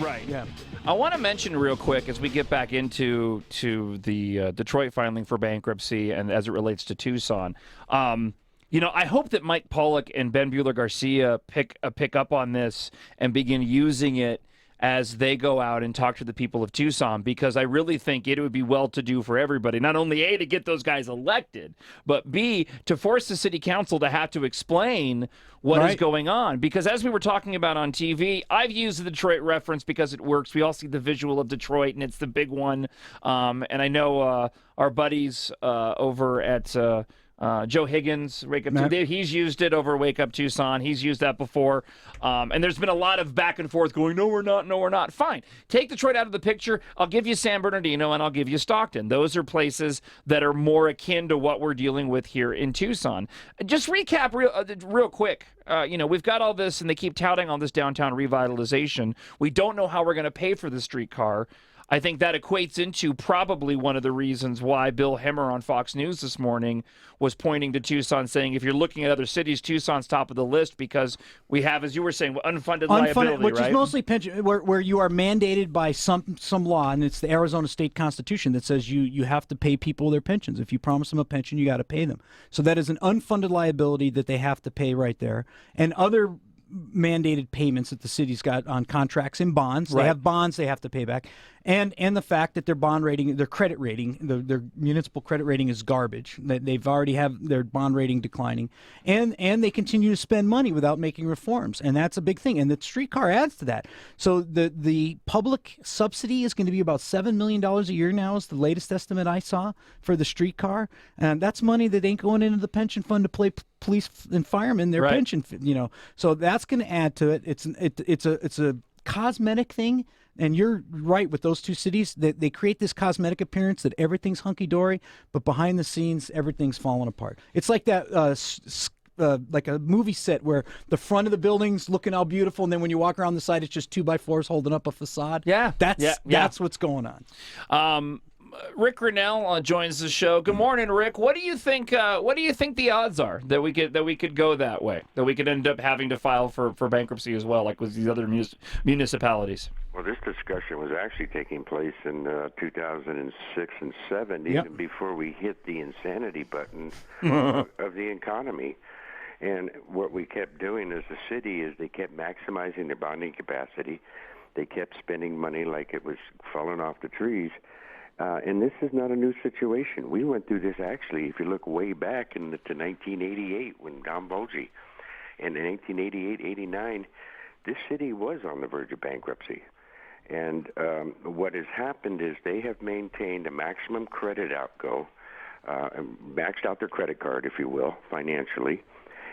Right. Yeah. I want to mention real quick as we get back into the Detroit filing for bankruptcy and as it relates to Tucson. I hope that Mike Pollock and Ben Buehler-Garcia pick up on this and begin using it as they go out and talk to the people of Tucson, because I really think it would be well to do for everybody, not only A, to get those guys elected, but B, to force the city council to have to explain what is going on. Because as we were talking about on TV, I've used the Detroit reference because it works. We all see the visual of Detroit, and it's the big one. And I know our buddies over at Joe Higgins, Wake Up Tucson, he's used it over Wake Up Tucson. He's used that before. And there's been a lot of back and forth going, no, we're not. Fine. Take Detroit out of the picture. I'll give you San Bernardino and I'll give you Stockton. Those are places that are more akin to what we're dealing with here in Tucson. Just recap real quick. We've got all this, and they keep touting all this downtown revitalization. We don't know how we're going to pay for the streetcar. I think that equates into probably one of the reasons why Bill Hemmer on Fox News this morning was pointing to Tucson, saying if you're looking at other cities, Tucson's top of the list because we have, as you were saying, unfunded liability, which right? is mostly pension, where you are mandated by some law, and it's the Arizona State Constitution that says you have to pay people their pensions. If you promise them a pension, you got to pay them. So that is an unfunded liability that they have to pay right there, and other mandated payments that the city's got on contracts and bonds. They have bonds they have to pay back. And the fact that their bond rating, their credit rating, their municipal credit rating is garbage. They've already have their bond rating declining. And they continue to spend money without making reforms. And that's a big thing. And the streetcar adds to that. So the public subsidy is going to be about $7 million a year now is the latest estimate I saw for the streetcar. And that's money that ain't going into the pension fund to pay police and firemen their pension, So that's going to add to it. It's a cosmetic thing. And you're right with those two cities. They create this cosmetic appearance that everything's hunky-dory, but behind the scenes, everything's falling apart. It's like that, like a movie set where the front of the building's looking all beautiful, and then when you walk around the side, it's just 2x4s holding up a facade. Yeah. That's what's going on. Rick Grinnell joins the show. Good morning, Rick. What do you think? What do you think the odds are that we could go that way? That we could end up having to file for bankruptcy as well, like with these other municipalities? Well, this discussion was actually taking place in 2006 and 7, even before we hit the insanity button of the economy. And what we kept doing as a city is they kept maximizing their bonding capacity. They kept spending money like it was falling off the trees. And this is not a new situation. We went through this, actually, if you look way back to 1988 when Don Bulgy. And in 1988, 89, this city was on the verge of bankruptcy. And what has happened is they have maintained a maximum credit outgo, maxed out their credit card, if you will, financially.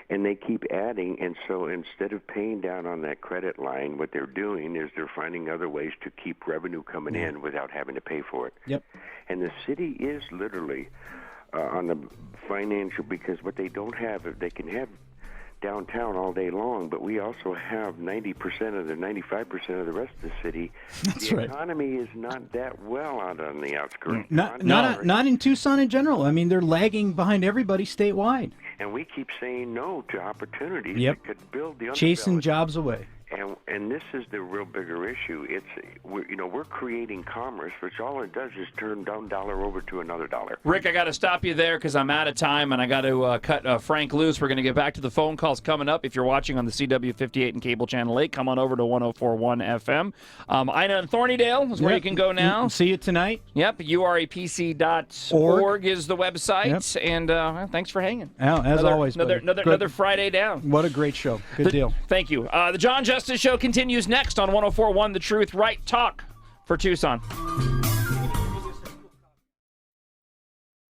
And they keep adding, and so instead of paying down on that credit line, what they're doing is they're finding other ways to keep revenue coming in without having to pay for it. Yep. And the city is literally on the financial, because what they don't have, they can have downtown all day long, but we also have 90% of the 95% of the rest of the city. That's the right. economy is not that well out on the outskirts. Not in Tucson in general. I mean, they're lagging behind everybody statewide. And we keep saying no to opportunities that could build the chasing underbelly. jobs away. And this is the real bigger issue. We're creating commerce, which all it does is turn $1 over to another $1. Rick, I got to stop you there because I'm out of time, and I got to cut Frank loose. We're going to get back to the phone calls coming up. If you're watching on the CW58 and Cable Channel 8, come on over to 104.1 FM. Ina and Thornydale is where you can go now. See you tonight. Yep, urepc.org is the website, and thanks for hanging. As always, another Friday down. What a great show. Good deal. Thank you. The John Justice Show continues next on 104.1 The Truth. Right talk for Tucson.